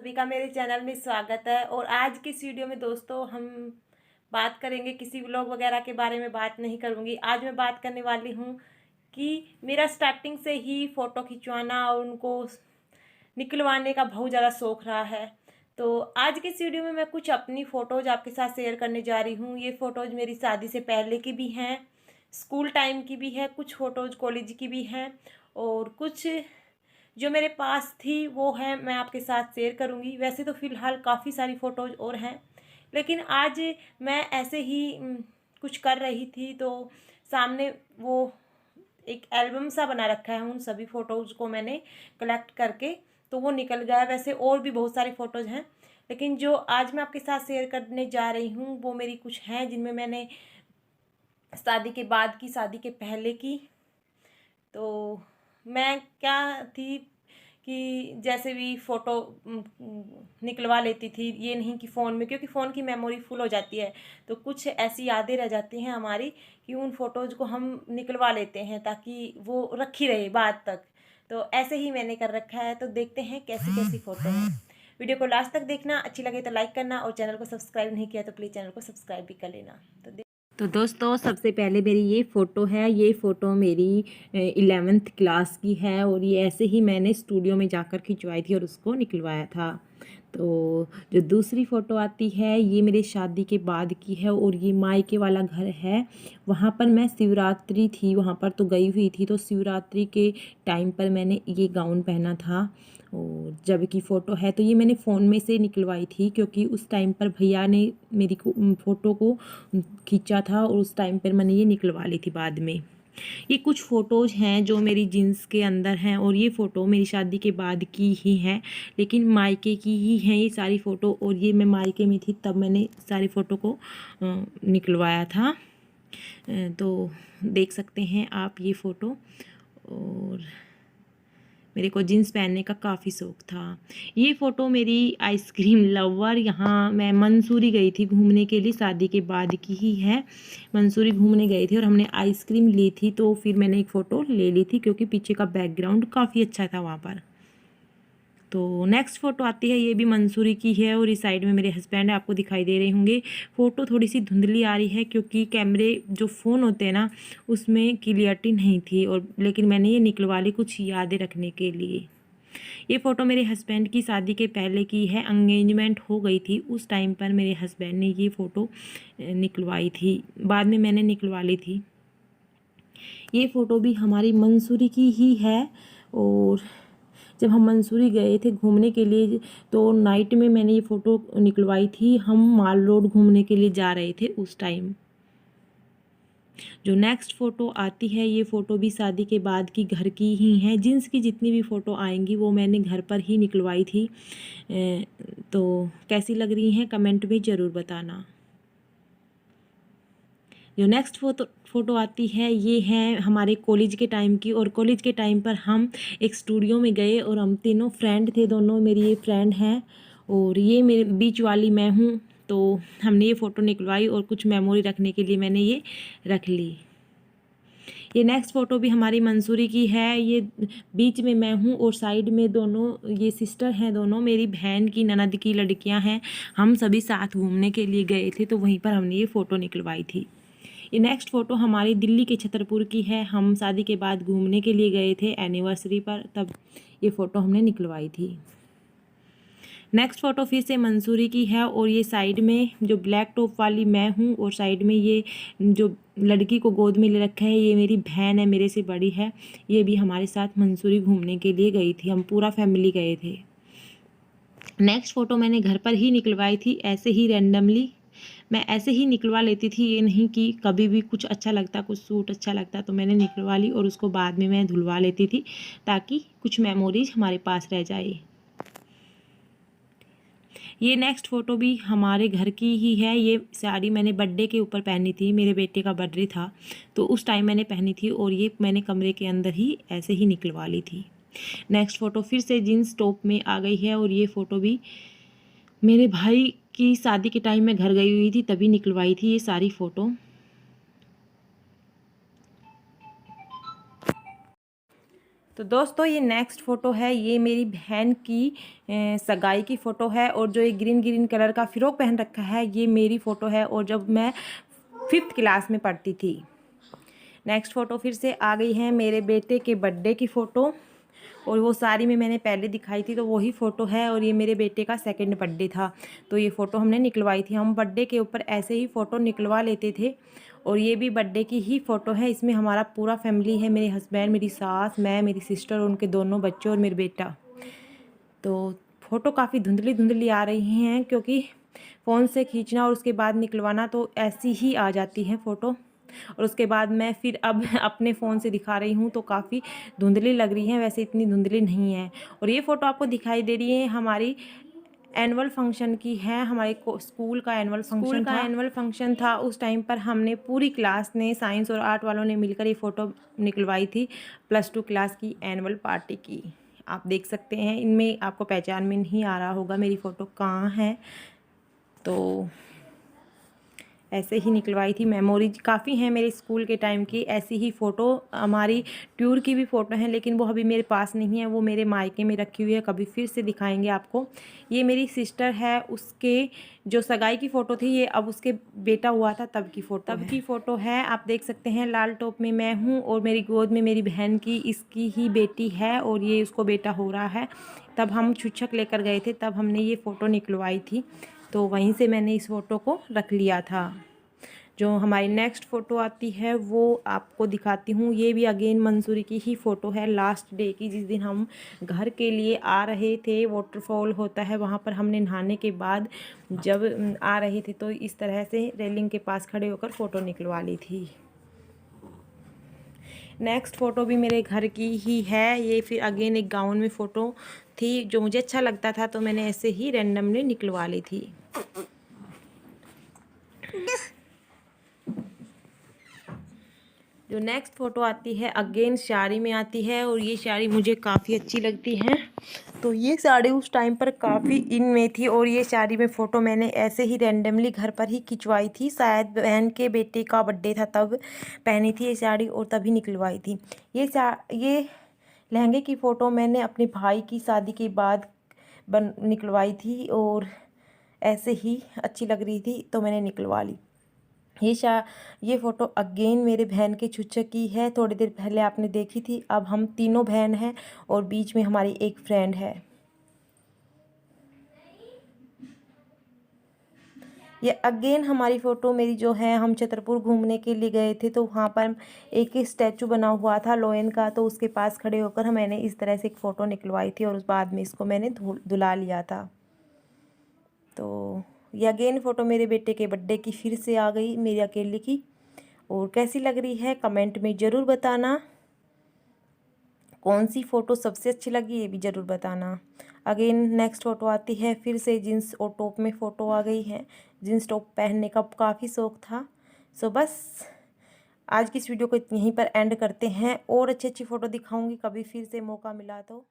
सभी का मेरे चैनल में स्वागत है। और आज की इस वीडियो में दोस्तों हम बात करेंगे, किसी व्लॉग वगैरह के बारे में बात नहीं करूँगी। आज मैं बात करने वाली हूँ कि मेरा स्टार्टिंग से ही फ़ोटो खिंचवाना और उनको निकलवाने का बहुत ज़्यादा शौक़ रहा है। तो आज की इस वीडियो में मैं कुछ अपनी फ़ोटोज़ आपके साथ शेयर करने जा रही हूँ। ये फ़ोटोज़ मेरी शादी से पहले की भी हैं, स्कूल टाइम की भी है, कुछ फ़ोटोज़ कॉलेज की भी हैं और कुछ जो मेरे पास थी वो है मैं आपके साथ शेयर करूंगी। वैसे तो फ़िलहाल काफ़ी सारी फ़ोटोज़ और हैं, लेकिन आज मैं ऐसे ही कुछ कर रही थी तो सामने वो एक एल्बम सा बना रखा है उन सभी फ़ोटोज़ को मैंने कलेक्ट करके, तो वो निकल गया। वैसे और भी बहुत सारी फ़ोटोज़ हैं, लेकिन जो आज मैं आपके साथ शेयर करने जा रही हूँ वो मेरी कुछ हैं जिनमें मैंने शादी के बाद की, शादी के पहले की। तो मैं क्या थी कि जैसे भी फ़ोटो निकलवा लेती थी, ये नहीं कि फ़ोन में, क्योंकि फ़ोन की मेमोरी फुल हो जाती है तो कुछ ऐसी यादें रह जाती हैं हमारी कि उन फ़ोटोज़ को हम निकलवा लेते हैं ताकि वो रखी रहे बाद तक। तो ऐसे ही मैंने कर रखा है। तो देखते हैं कैसी कैसी फ़ोटो हैं। वीडियो को लास्ट तक देखना, अच्छी लगे तो लाइक करना और चैनल को सब्सक्राइब नहीं किया तो प्लीज़ चैनल को सब्सक्राइब भी कर लेना। तो दोस्तों सबसे पहले मेरी ये फ़ोटो है। ये फ़ोटो मेरी 11th क्लास की है और ये ऐसे ही मैंने स्टूडियो में जाकर खिंचवाई थी और उसको निकलवाया था। तो जो दूसरी फ़ोटो आती है ये मेरी शादी के बाद की है और ये मायके वाला घर है। वहाँ पर मैं शिवरात्रि थी, वहाँ पर तो गई हुई थी, तो शिवरात्रि के टाइम पर मैंने ये गाउन पहना था। और जब की फ़ोटो है तो ये मैंने फ़ोन में से निकलवाई थी, क्योंकि उस टाइम पर भैया ने मेरी फ़ोटो को खींचा था और उस टाइम पर मैंने ये निकलवा ली थी बाद में। ये कुछ फ़ोटोज़ हैं जो मेरी जीन्स के अंदर हैं और ये फ़ोटो मेरी शादी के बाद की ही है, लेकिन मायके की ही हैं ये सारी फ़ोटो। और ये मैं मायके में थी तब मैंने सारी फ़ोटो को निकलवाया था। तो देख सकते हैं आप ये फ़ोटो। और मेरे को जीन्स पहनने का काफ़ी शौक़ था। ये फ़ोटो मेरी आइसक्रीम लवर, यहाँ मैं मंसूरी गई थी घूमने के लिए, शादी के बाद की ही है। मंसूरी घूमने गए थे और हमने आइसक्रीम ली थी, तो फिर मैंने एक फ़ोटो ले ली थी क्योंकि पीछे का बैकग्राउंड काफ़ी अच्छा था वहाँ पर। तो नेक्स्ट फ़ोटो आती है, ये भी मंसूरी की है और इस साइड में मेरे हस्बैंड आपको दिखाई दे रहे होंगे। फ़ोटो थोड़ी सी धुंधली आ रही है क्योंकि कैमरे जो फ़ोन होते हैं ना उसमें क्लियरिटी नहीं थी, और लेकिन मैंने ये निकलवा ली कुछ यादें रखने के लिए। ये फ़ोटो मेरे हस्बैंड की शादी के पहले की है, एंगेजमेंट हो गई थी उस टाइम पर मेरे हस्बैंड ने ये फ़ोटो निकलवाई थी, बाद में मैंने निकलवा ली थी। ये फ़ोटो भी हमारी मंसूरी की ही है। और जब हम मंसूरी गए थे घूमने के लिए तो नाइट में मैंने ये फ़ोटो निकलवाई थी। हम माल रोड घूमने के लिए जा रहे थे उस टाइम। जो नेक्स्ट फ़ोटो आती है ये फ़ोटो भी शादी के बाद की घर की ही है। जीन्स की जितनी भी फ़ोटो आएंगी वो मैंने घर पर ही निकलवाई थी। तो कैसी लग रही हैं कमेंट में ज़रूर बताना। जो नेक्स्ट फ़ोटो आती है ये है हमारे कॉलेज के टाइम की, और कॉलेज के टाइम पर हम एक स्टूडियो में गए और हम तीनों फ्रेंड थे, दोनों मेरी ये फ्रेंड हैं और ये मेरे बीच वाली मैं हूँ। तो हमने ये फ़ोटो निकलवाई और कुछ मेमोरी रखने के लिए मैंने ये रख ली। ये नेक्स्ट फ़ोटो भी हमारी मंसूरी की है। ये बीच में मैं हूँ और साइड में दोनों ये सिस्टर हैं, दोनों मेरी बहन की ननद की लड़कियाँ हैं। हम सभी साथ घूमने के लिए गए थे तो वहीं पर हमने ये फ़ोटो निकलवाई थी। ये नेक्स्ट फ़ोटो हमारी दिल्ली के छतरपुर की है। हम शादी के बाद घूमने के लिए गए थे एनिवर्सरी पर, तब ये फ़ोटो हमने निकलवाई थी। नेक्स्ट फ़ोटो फिर से मंसूरी की है और ये साइड में जो ब्लैक टॉप वाली मैं हूँ और साइड में ये जो लड़की को गोद में ले रखा है ये मेरी बहन है, मेरे से बड़ी है। ये भी हमारे साथ मंसूरी घूमने के लिए गई थी, हम पूरा फैमिली गए थे। नेक्स्ट फ़ोटो मैंने घर पर ही निकलवाई थी, ऐसे ही रैंडमली मैं ऐसे ही निकलवा लेती थी। ये नहीं कि कभी भी कुछ अच्छा लगता, कुछ सूट अच्छा लगता तो मैंने निकलवा ली और उसको बाद में मैं धुलवा लेती थी ताकि कुछ मेमोरीज हमारे पास रह जाए। ये नेक्स्ट फ़ोटो भी हमारे घर की ही है। ये साड़ी मैंने बर्थडे के ऊपर पहनी थी, मेरे बेटे का बर्थडे था तो उस टाइम मैंने पहनी थी और ये मैंने कमरे के अंदर ही ऐसे ही निकलवा ली थी। नेक्स्ट फ़ोटो फिर से जीन्स टॉप में आ गई है और ये फ़ोटो भी मेरे भाई की शादी के टाइम में घर गई हुई थी तभी निकलवाई थी ये सारी फ़ोटो। तो दोस्तों ये नेक्स्ट फ़ोटो है, ये मेरी बहन की सगाई की फ़ोटो है। और जो ये ग्रीन ग्रीन कलर का फ़्रॉक पहन रखा है ये मेरी फ़ोटो है, और जब मैं 5th क्लास में पढ़ती थी। नेक्स्ट फ़ोटो फिर से आ गई है मेरे बेटे के बर्थडे की फ़ोटो, और वो सारी में मैंने पहले दिखाई थी तो वही फ़ोटो है। और ये मेरे बेटे का 2nd बर्थडे था, तो ये फ़ोटो हमने निकलवाई थी। हम बर्थडे के ऊपर ऐसे ही फ़ोटो निकलवा लेते थे, और ये भी बर्थडे की ही फ़ोटो है। इसमें हमारा पूरा फैमिली है, मेरे हस्बैंड, मेरी सास, मैं, मेरी सिस्टर, उनके दोनों बच्चे और मेरा बेटा। तो फ़ोटो काफ़ी धुंधली धुंधली आ रही हैं, क्योंकि फ़ोन से खींचना और उसके बाद निकलवाना तो ऐसी ही आ जाती है फ़ोटो। और उसके बाद मैं फिर अब अपने फ़ोन से दिखा रही हूँ तो काफ़ी धुंधली लग रही है, वैसे इतनी धुंधली नहीं है। और ये फ़ोटो आपको दिखाई दे रही है हमारी एनुअल फंक्शन की है। हमारे स्कूल का एनुअल फंक्शन था। उस टाइम पर हमने पूरी क्लास ने, साइंस और आर्ट वालों ने मिलकर ये फ़ोटो निकलवाई थी, +2 क्लास की एनुअल पार्टी की। आप देख सकते हैं, इनमें आपको पहचान में नहीं आ रहा होगा मेरी फ़ोटो कहाँ है। तो ऐसे ही निकलवाई थी। मेमोरीज काफ़ी हैं मेरे स्कूल के टाइम की। ऐसी ही फ़ोटो हमारी टूर की भी फ़ोटो है, लेकिन वो अभी मेरे पास नहीं है, वो मेरे मायके में रखी हुई है। कभी फिर से दिखाएंगे आपको। ये मेरी सिस्टर है, उसके जो सगाई की फ़ोटो थी, ये अब उसके बेटा हुआ था तब की फ़ोटो है। आप देख सकते हैं लाल टॉप में मैं हूँ, और मेरी गोद में मेरी बहन की, इसकी ही बेटी है, और ये उसको बेटा हो रहा है। तब हम छुच्छक लेकर गए थे, तब हमने ये फ़ोटो निकलवाई थी, तो वहीं से मैंने इस फ़ोटो को रख लिया था। जो हमारी नेक्स्ट फ़ोटो आती है वो आपको दिखाती हूँ। ये भी अगेन मंसूरी की ही फ़ोटो है, लास्ट डे की, जिस दिन हम घर के लिए आ रहे थे। वाटरफॉल होता है वहाँ पर, हमने नहाने के बाद जब आ रहे थे तो इस तरह से रेलिंग के पास खड़े होकर फ़ोटो निकलवा ली थी। नेक्स्ट फ़ोटो भी मेरे घर की ही है। ये फिर अगेन एक गाउन में फ़ोटो थी, जो मुझे अच्छा लगता था तो मैंने ऐसे ही रैंडमली निकलवा ली थी। जो नेक्स्ट फ़ोटो आती है अगेन साड़ी में आती है, और ये साड़ी मुझे काफ़ी अच्छी लगती है। तो ये साड़ी उस टाइम पर काफ़ी इन में थी, और ये साड़ी में फ़ोटो मैंने ऐसे ही रैंडमली घर पर ही खिंचवाई थी। शायद बहन के बेटे का बर्थडे था तब पहनी थी ये साड़ी, और तभी निकलवाई थी। ये लहंगे की फ़ोटो मैंने अपने भाई की शादी के बाद निकलवाई थी, और ऐसे ही अच्छी लग रही थी तो मैंने निकलवा ली। ये फ़ोटो अगेन मेरे बहन के छुच्छक की है। थोड़ी देर पहले आपने देखी थी। अब हम तीनों बहन हैं, और बीच में हमारी एक फ्रेंड है। ये अगेन हमारी फ़ोटो मेरी जो है, हम छतरपुर घूमने के लिए गए थे, तो वहाँ पर एक स्टैचू बना हुआ था लोयन का, तो उसके पास खड़े होकर मैंने इस तरह से एक फ़ोटो निकलवाई थी, और उस बाद में इसको मैंने धुला लिया था। तो ये अगेन फ़ोटो मेरे बेटे के बर्थडे की फिर से आ गई, मेरी अकेले की। और कैसी लग रही है कमेंट में ज़रूर बताना। कौन सी फ़ोटो सबसे अच्छी लगी ये भी ज़रूर बताना। अगेन नेक्स्ट फ़ोटो आती है फिर से जीन्स और टॉप में फ़ोटो आ गई है। जीन्स टॉप पहनने का काफ़ी शौक़ था। सो बस आज की इस वीडियो को यहीं पर एंड करते हैं, और अच्छी अच्छी फ़ोटो दिखाऊंगी कभी फिर से मौका मिला तो।